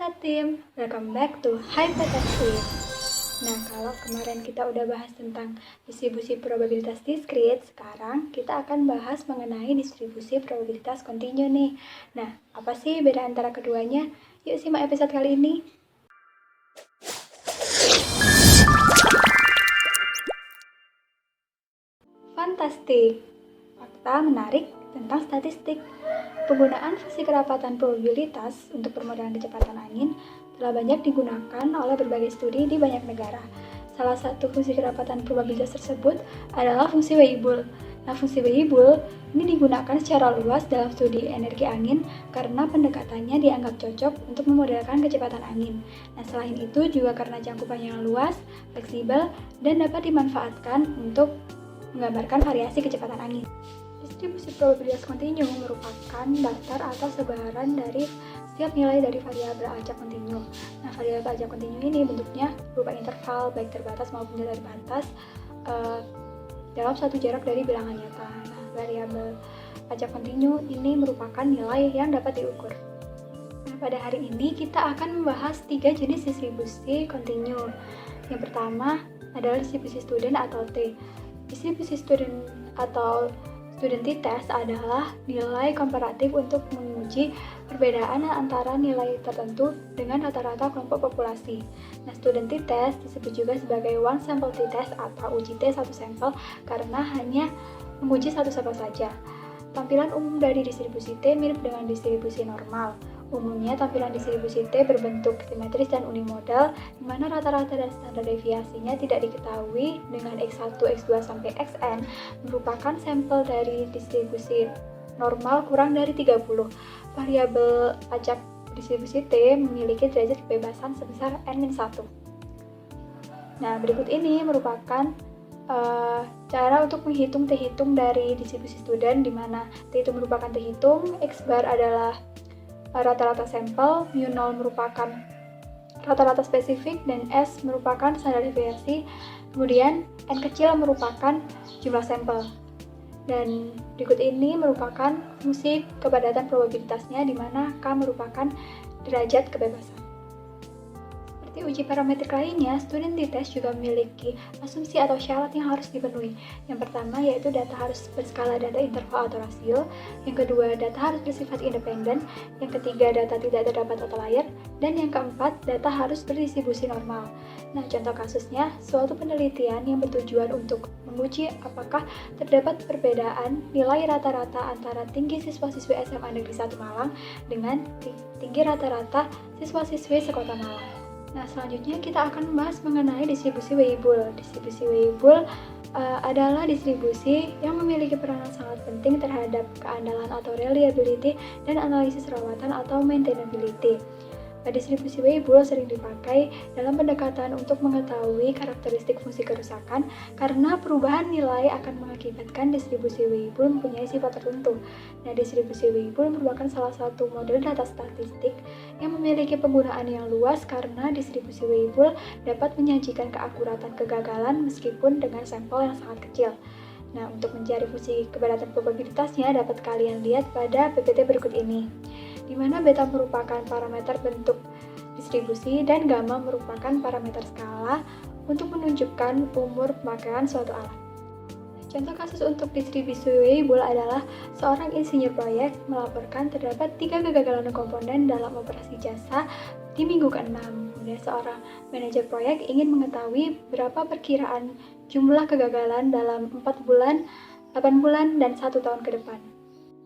Satim, welcome back to Hypothesis. Nah, kalau kemarin kita udah bahas tentang distribusi probabilitas discrete, sekarang kita akan bahas mengenai distribusi probabilitas kontinu nih. Nah, apa sih beda antara keduanya? Yuk simak episode kali ini. Fantastik, fakta menarik tentang statistik. Penggunaan fungsi kerapatan probabilitas untuk permodalan kecepatan angin telah banyak digunakan oleh berbagai studi di banyak negara. Salah satu fungsi kerapatan probabilitas tersebut adalah fungsi Weibull. Nah, fungsi Weibull ini digunakan secara luas dalam studi energi angin karena pendekatannya dianggap cocok untuk memodelkan kecepatan angin. Nah, selain itu juga karena cangkupannya yang luas, fleksibel, dan dapat dimanfaatkan untuk menggambarkan variasi kecepatan angin. Distribusi probabilitas kontinu merupakan daftar atau sebaran dari setiap nilai dari variabel acak kontinu. Nah, variabel acak kontinu ini bentuknya berupa interval, baik terbatas maupun tidak terbatas, dalam suatu jarak dari bilangan nyata. Nah, variabel acak kontinu ini merupakan nilai yang dapat diukur. Nah, pada hari ini kita akan membahas 3 jenis distribusi kontinu. Yang pertama adalah distribusi student atau T. Distribusi student atau student t-test adalah nilai komparatif untuk menguji perbedaan antara nilai tertentu dengan rata-rata kelompok populasi. Nah, student t-test disebut juga sebagai one sample t-test atau uji T satu sampel karena hanya menguji satu sampel saja. Tampilan umum dari distribusi T mirip dengan distribusi normal. Umumnya tampilan distribusi T berbentuk simetris dan unimodal, di mana rata-rata dan standar deviasinya tidak diketahui dengan X1, X2, sampai Xn merupakan sampel dari distribusi normal kurang dari 30. Variabel acak distribusi T memiliki derajat kebebasan sebesar N-1. Nah, berikut ini merupakan cara untuk menghitung T hitung dari distribusi student, di mana T itu merupakan T hitung, X bar adalah rata-rata sampel, mu0 merupakan rata-rata spesifik, dan S merupakan standar deviasi. Kemudian N kecil merupakan jumlah sampel. Dan berikut ini merupakan fungsi kepadatan probabilitasnya, di mana K merupakan derajat kebebasan. Seperti uji parametrik lainnya, student t-test juga memiliki asumsi atau syarat yang harus dipenuhi. Yang pertama yaitu data harus berskala data interval atau rasio. Yang kedua, data harus bersifat independen. Yang ketiga, data tidak terdapat outlier. Dan yang keempat, data harus berdistribusi normal. Nah, contoh kasusnya, suatu penelitian yang bertujuan untuk menguji apakah terdapat perbedaan nilai rata-rata antara tinggi siswa-siswi SMA Negeri 1 Malang dengan tinggi rata-rata siswa-siswi sekota Malang. Nah, selanjutnya kita akan membahas mengenai distribusi Weibull. Distribusi Weibull adalah distribusi yang memiliki peranan sangat penting terhadap keandalan atau reliability dan analisis rawatan atau maintainability. Distribusi Weibull sering dipakai dalam pendekatan untuk mengetahui karakteristik fungsi kerusakan karena perubahan nilai akan mengakibatkan distribusi Weibull mempunyai sifat tertentu. Nah, distribusi Weibull merupakan salah satu model data statistik yang memiliki penggunaan yang luas karena distribusi Weibull dapat menyajikan keakuratan kegagalan meskipun dengan sampel yang sangat kecil. Nah, untuk mencari fungsi kepadatan probabilitasnya dapat kalian lihat pada PPT berikut ini, di mana beta merupakan parameter bentuk distribusi dan gamma merupakan parameter skala untuk menunjukkan umur pemakaian suatu alat. Contoh kasus untuk distribusi Weibull adalah seorang insinyur proyek melaporkan terdapat 3 kegagalan komponen dalam operasi jasa di minggu ke-6. Kemudian seorang manajer proyek ingin mengetahui berapa perkiraan jumlah kegagalan dalam 4 bulan, 8 bulan, dan 1 tahun ke depan.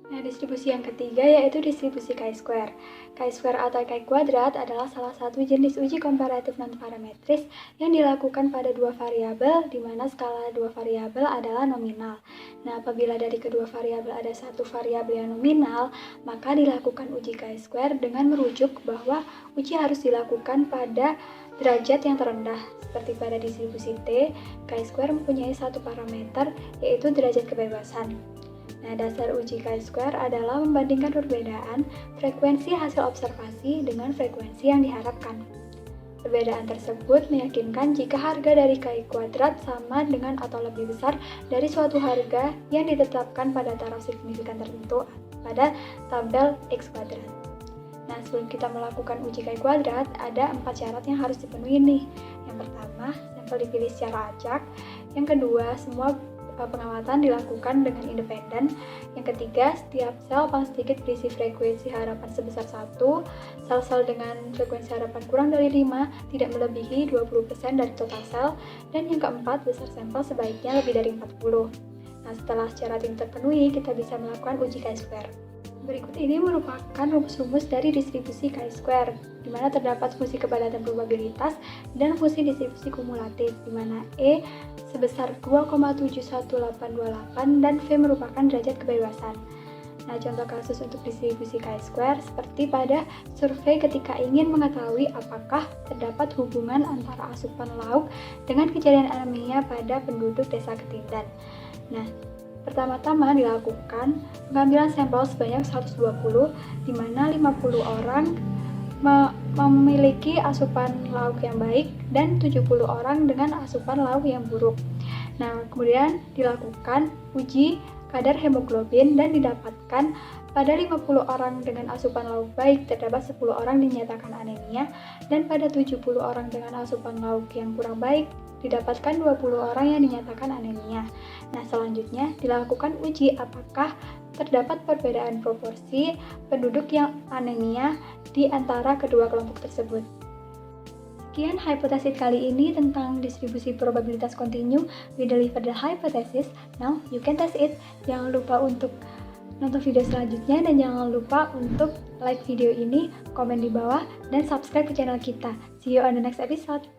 Nah, distribusi yang ketiga yaitu distribusi chi-square. Chi-square atau chi-kuadrat adalah salah satu jenis uji komparatif non-parametris yang dilakukan pada 2 variabel, di mana skala 2 variabel adalah nominal. Nah, apabila dari kedua variabel ada satu variabel yang nominal, maka dilakukan uji chi-square dengan merujuk bahwa uji harus dilakukan pada derajat yang terendah. Seperti pada distribusi T, chi-square mempunyai satu parameter yaitu derajat kebebasan. Nah, dasar uji chi-square adalah membandingkan perbedaan frekuensi hasil observasi dengan frekuensi yang diharapkan. Perbedaan tersebut meyakinkan jika harga dari chi-kuadrat sama dengan atau lebih besar dari suatu harga yang ditetapkan pada taraf signifikan tertentu pada tabel X kuadrat. Nah, sebelum kita melakukan uji chi kuadrat, ada 4 syarat yang harus dipenuhi nih. Yang pertama, sampel dipilih secara acak. Yang kedua, semua pengamatan dilakukan dengan independen. Yang ketiga, setiap sel paling sedikit berisi frekuensi harapan sebesar 1. Sel-sel dengan frekuensi harapan kurang dari 5 tidak melebihi 20% dari total sel. Dan yang keempat, besar sampel sebaiknya lebih dari 40. Nah, setelah syarat ini terpenuhi, kita bisa melakukan uji chi-square. Berikut ini merupakan rumus-rumus dari distribusi chi-square, di mana terdapat fungsi kepadatan probabilitas dan fungsi distribusi kumulatif, di mana E sebesar 2,71828 dan V merupakan derajat kebebasan. Nah, contoh kasus untuk distribusi chi-square seperti pada survei ketika ingin mengetahui apakah terdapat hubungan antara asupan lauk dengan kejadian anemia pada penduduk desa Ketindan. Nah, pertama-tama dilakukan pengambilan sampel sebanyak 120, di mana 50 orang memiliki asupan lauk yang baik dan 70 orang dengan asupan lauk yang buruk. Nah, kemudian dilakukan uji kadar hemoglobin dan didapatkan pada 50 orang dengan asupan lauk baik terdapat 10 orang dinyatakan anemia, dan pada 70 orang dengan asupan lauk yang kurang baik didapatkan 20 orang yang dinyatakan anemia. Nah, selanjutnya dilakukan uji apakah terdapat perbedaan proporsi penduduk yang anemia di antara kedua kelompok tersebut. Sekian hipotesis kali ini tentang distribusi probabilitas kontinu. We deliver the hypothesis. Now you can test it. Jangan lupa untuk nonton video selanjutnya dan jangan lupa untuk like video ini, komen di bawah, dan subscribe ke channel kita. See you on the next episode.